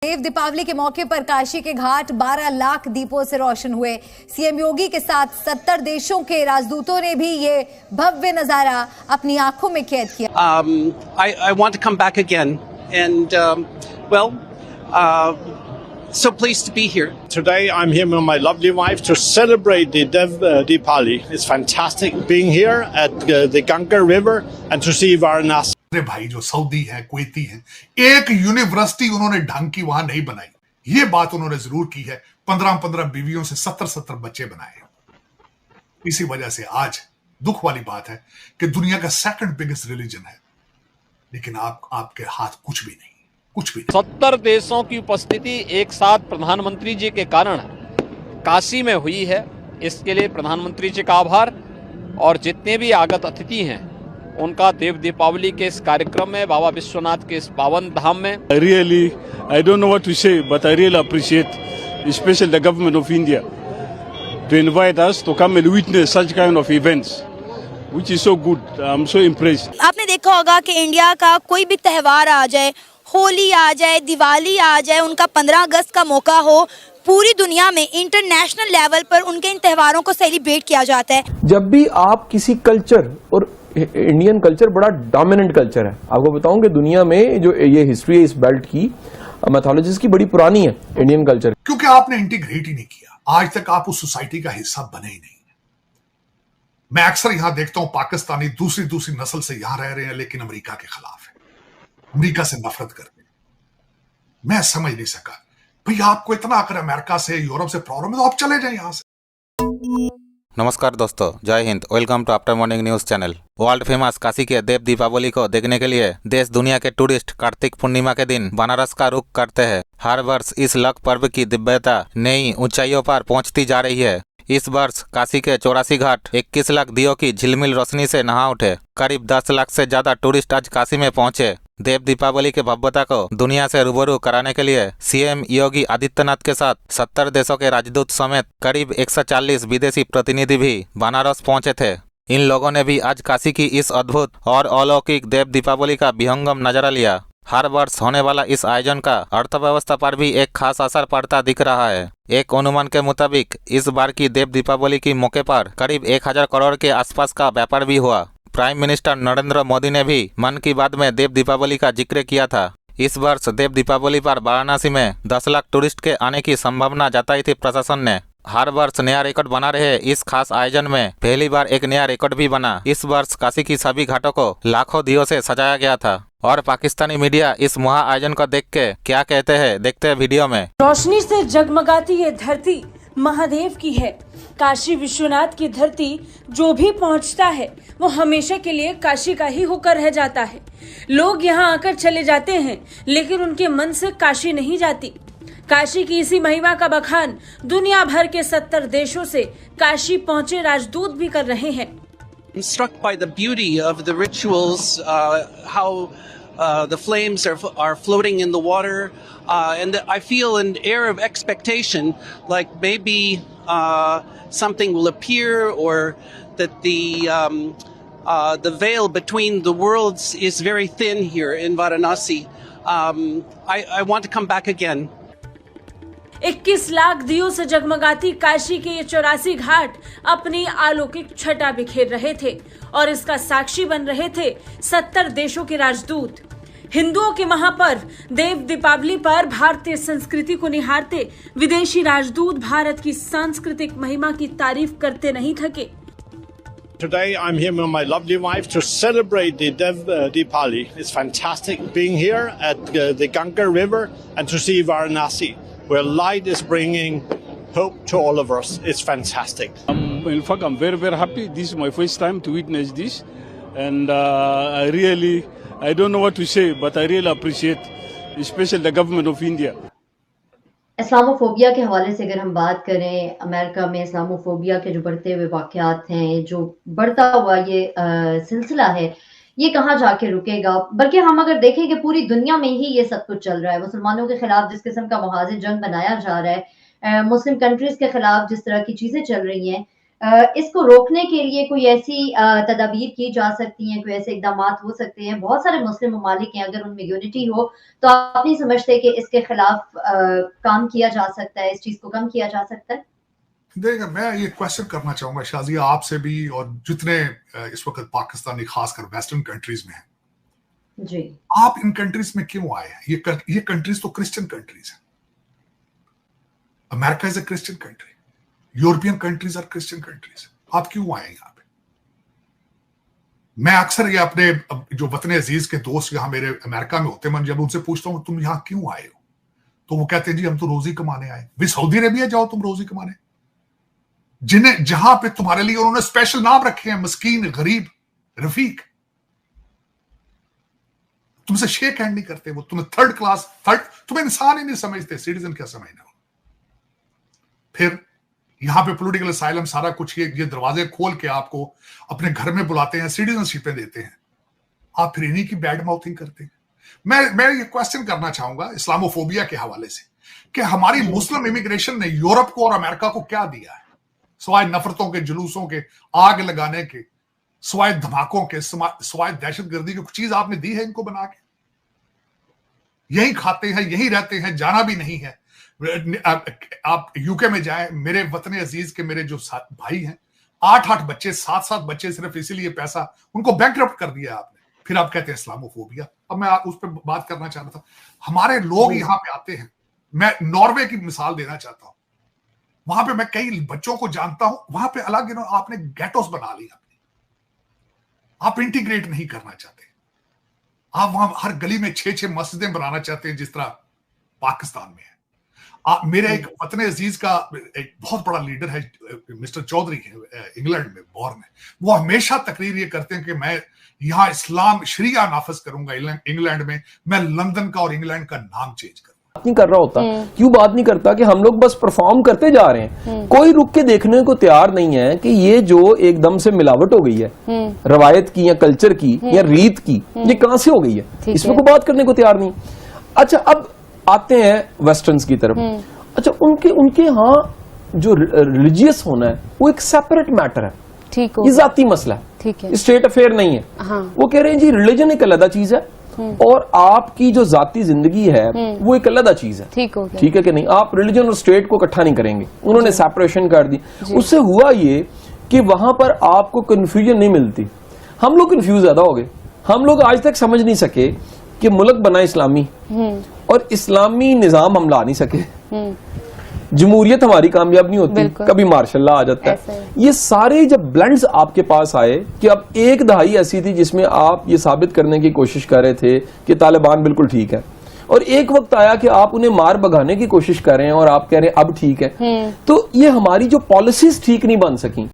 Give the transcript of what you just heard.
देव दीपावली के मौके पर काशी के घाट 12 लाख दीपों से रोशन हुए। सीएम योगी के साथ 70 देशों के राजदूतों ने भी ये भव्य नजारा अपनी आंखों में कैद किया। I want to come back again and so pleased to be here. Today I'm here with my lovely wife to celebrate the Deepavali. It's fantastic being here at the Ganga River and to see Varanasi. अरे भाई जो Saudi है, Kuwaiti है, एक university उन्होंने ढंग की वहां नहीं बनाई। ये बात उन्होंने जरूर की है। 15-15 बीवियों से 70-70 बच्चे बनाए। इसी वजह से आज दुख वाली बात है कि दुनिया का सेकंड बिगेस्ट रिलीजन है, लेकिन आपके हाथ कुछ भी नहीं, कुछ भी नहीं। 70 देशों की उपस्थिति एक साथ प्रधानमंत्री जी के कारण काशी में हुई है। इसके लिए प्रधानमंत्री जी का आभार और जितने भी आगत अतिथि हैं उनका देव दीपावली के इस कार्यक्रम में, बाबा विश्वनाथ के इस पावन धाम में। I don't know what to say, but I really appreciate, especially the government of India, to invite us to come and witness such kind of events, which is so good. I'm so impressed. आपने देखा होगा कि India का कोई भी त्यौहार आ जाए, होली आ जाए, दिवाली आ जाए, उनका 15 अगस्त का मौका हो, पूरी दुनिया में इंटरनेशनल लेवल पर उनके इन त्योहारों को सेलिब्रेट किया जाता है। जब भी आप किसी कल्चर, और इंडियन कल्चर बड़ा डोमिनेंट कल्चर है, आपको बताऊं कि दुनिया में जो ये हिस्ट्री है इस बेल्ट की, मैथोलॉजीज की बड़ी पुरानी है इंडियन कल्चर। क्योंकि आपने इंटीग्रेट ही नहीं किया, आज तक आप उस सोसाइटी का हिस्सा बने ही नहीं। मैं अक्सर यहां देखता हूं पाकिस्तानी दूसरी नस्ल से यहां रह रहे हैं, लेकिन अमेरिका के खिलाफ है, अमेरिका से नफरत करते हैं। मैं समझ नहीं सका भाई, आपको इतना अगर अमेरिका से, यूरोप से प्रॉब्लम है तो आप चले जाए यहां से। नमस्कार दोस्तों, जय हिंद। Welcome to after morning news channel. World famous Kashi के देव दीपावली को देखने के लिए देश दुनिया के टूरिस्ट कार्तिक पूर्णिमा के दिन बनारस का रुख करते हैं। हर वर्ष इस लख पर्व की दिव्यता नई ऊंचाइयों पर पहुंचती जा रही है। इस वर्ष काशी के 84 घाट 21 लाख दियों की झिलमिल रोशनी से नहा उठे। करीब 10 लाख से ज्यादा टूरिस्ट आज काशी में पहुंचे। देव दीपावली के भव्यता को दुनिया से रूबरू कराने के लिए सीएम योगी आदित्यनाथ के साथ 70 देशों के राजदूत समेत करीब 140 विदेशी प्रतिनिधि भी बनारस पहुंचे थे। इन लोगों ने भी आज काशी की इस अद्भुत और अलौकिक देव दीपावली का विहंगम नजारा लिया। हर वर्ष होने वाला इस आयोजन का अर्थव्यवस्था पर भी एक खास असर पड़ता दिख रहा है। एक अनुमान के मुताबिक इस बार की देव दीपावली की मौके पर करीब 1000 करोड़ के आसपास का व्यापार भी हुआ। प्राइम मिनिस्टर नरेंद्र मोदी ने भी मन की बात में देव दीपावली का जिक्र किया था। इस वर्ष देव दीपावली पर वाराणसी में 10 लाख टूरिस्ट के आने की संभावना जताई थी प्रशासन ने। हर वर्ष नया रिकॉर्ड बना रहे इस खास आयोजन में पहली बार एक नया रिकॉर्ड भी बना। इस वर्ष काशी की सभी घाटों को लाखों दियों से सजाया गया था। और पाकिस्तानी मीडिया इस महा आयोजन को देख के क्या कहते हैं, देखते हैं वीडियो में। रोशनी से जगमगाती ये धरती महादेव की है। काशी विश्वनाथ की धरती जो भी पहुंचता है वो हमेशा के लिए काशी का ही होकर रह जाता है। लोग यहाँ आकर चले जाते हैं, लेकिन उनके मन से काशी नहीं जाती। काशी की इसी महिमा का बखान दुनिया भर के 70 देशों से काशी पहुंचे राजदूत भी कर रहे हैं। I'm struck by the beauty of the rituals, how the flames are floating in the water, and I feel an air of expectation, like maybe something will appear, or that the veil between the worlds is very thin here in Varanasi. I want to come back again. 21 lakh दियों से जगमगाती काशी के ये 84 घाट अपनी अलौकिक छटा बिखेर रहे थे और इसका साक्षी बन रहे थे 70 देशों के राजदूत। हिंदुओं के महापर्व देव दीपावली पर भारतीय संस्कृति को निहारते विदेशी राजदूत भारत की सांस्कृतिक महिमा की तारीफ करते नहीं थके। Today I'm here with my lovely wife to celebrate the Deepavali. It's fantastic being here at the Ganga River and to see Varanasi, where light is bringing hope to all of us. It's fantastic. In fact, I'm very, very happy. This is my first time to witness this. And I don't know what to say, but I really appreciate, especially the government of India. Islamophobia के हवाले से अगर हम बात करें, America में Islamophobia के जो बढ़ते हुए वाकयात हैं, जो बढ़ता हुआ ये सिलसिला है, ये कहाँ जाके रुकेगा? बल्कि हम अगर देखें कि पूरी दुनिया में ही ये सब कुछ चल रहा है। मुसलमानों के खिलाफ जिस किस्म का मुहाजिर जंग बनाया जा रहा है, मुस्लिम कंट्रीज के खिलाफ जिस तरह की चीजें चल रही हैं, इसको रोकने के लिए कोई ऐसी तदाबीर की जा सकती हैं, कोई ऐसे इकदाम हो सकते हैं? बहुत सारे मुस्लिम ममालिक हैं, अगर उनमें यूनिटी हो तो आप नहीं समझते कि इसके खिलाफ काम किया जा सकता है, इस चीज को कम किया जा सकता है? देखिए, मैं ये क्वेश्चन करना चाहूंगा शाजिया आपसे भी और जितने इस वक्त पाकिस्तानी खासकर वेस्टर्न कंट्रीज में हैं जी, आप इन कंट्रीज में क्यों आए हैं? ये कंट्रीज तो क्रिश्चियन कंट्रीज हैं। America is a Christian country, European countries are Christian countries. आप क्यों आए यहाँ पे? मैं अक्सर ये अपने जो वतन अजीज के दोस्त यहाँ मेरे अमेरिका में होते हैं, मैं जब उनसे पूछता हूँ तुम यहाँ क्यों आए हो, तो वो कहते हैं जी हम तो रोजी कमाने आए। भी सऊदी अरेबिया जाओ तुम रोजी कमाने, जिन्हें जहां पे तुम्हारे लिए उन्होंने स्पेशल नाम रखे हैं, मस्कीन, गरीब, रफीक। तुमसे शेक हैंड नहीं करते वो, तुम्हें थर्ड क्लास, तुम्हें इंसान ही नहीं समझते, सिटीजन क्या समझना। फिर यहां पे पॉलिटिकल असाइलम सारा कुछ ये दरवाजे खोल के आपको अपने घर में बुलाते हैं, सिटीजनशिपें देते हैं, आप फिर इन्हीं की बैड माउथिंग करते हैं। मैं ये क्वेश्चन करना चाहूंगा इस्लामोफोबिया के हवाले से कि हमारी मुस्लिम इमिग्रेशन ने यूरोप को और अमेरिका को क्या दिया है, सिवाय नफरतों के, जुलूसों के, आग लगाने के, सिवाय धमाकों के, सिवाय दहशतगर्दी की कुछ चीज आपने दी है इनको बना के? यही खाते हैं, यही रहते हैं, जाना भी नहीं है। आप यूके में जाएं, मेरे वतन अजीज के मेरे जो भाई हैं, 8-8 बच्चे, 7-7 बच्चे, सिर्फ इसीलिए पैसा उनको बैंकरप्ट कर दिया आपने। फिर आप कहते हैं इस्लामोफोबिया। अब मैं उस पर बात करना चाह रहा था। हमारे लोग यहाँ पे आते हैं, मैं नॉर्वे की मिसाल देना चाहता हूं। वहां पे मैं कई बच्चों को जानता हूं, वहां पे अलग आपने गेटोस बना लिया, आप इंटीग्रेट नहीं करना चाहते। आप वहां हर गली में 6-6 मस्जिदें बनाना चाहते हैं जिस तरह पाकिस्तान में है। मेरे एक वतन अजीज का एक बहुत बड़ा लीडर है मिस्टर चौधरी, इंग्लैंड में बॉर्न है। वो हमेशा तकरीर ये करते हैं कि मैं यहाँ इस्लाम शरिया नाफिज करूंगा इंग्लैंड में, मैं लंदन का और इंग्लैंड का नाम चेंज करूंगा। नहीं कर रहा होता, क्यों बात नहीं करता कि हम लोग बस परफॉर्म करते जा रहे हैं, कोई रुक के देखने को तैयार नहीं है कि ये जो एकदम से मिलावट हो गई है रवायत की या कल्चर की या रीत की, ये कहां से हो गई है, इसमें कोई बात करने को तैयार नहीं। अच्छा, अब आते हैं वेस्टर्न्स की तरफ। अच्छा, उनके यहाँ जो रिलीजियस होना है वो एक सेपरेट मैटर है, ठीक है, ये जाती मसला है, ठीक है, स्टेट अफेयर नहीं है। हाँ। वो कह रहे हैं जी रिलीजन एक अलग चीज है और आपकी जो जाती जिंदगी है वो एक अलग चीज है। ठीक हो गया, ठीक है कि नहीं? आप रिलीजन और स्टेट को इकट्ठा नहीं करेंगे, उन्होंने सेपरेशन कर दी। उससे हुआ ये कि वहां पर आपको कंफ्यूजन नहीं मिलती। हम लोग कंफ्यूज ज्यादा हो गए। हम लोग आज तक समझ नहीं सके कि मुल्क बना इस्लामी और इस्लामी निजाम हम ला नहीं सके। जमहूरियत हमारी कामयाब नहीं होती, कभी मार्शल लॉ आ जाता है। ये सारे जब ब्लेंड्स आपके पास आए कि अब एक दहाई ऐसी थी जिसमें आप ये साबित करने की कोशिश कर रहे थे कि तालिबान बिल्कुल ठीक है, और एक वक्त आया कि आप उन्हें मार भगाने की कोशिश कर रहे हैं और आप कह रहे हैं अब ठीक है। तो ये हमारी जो पॉलिसीज ठीक नहीं बन सकी।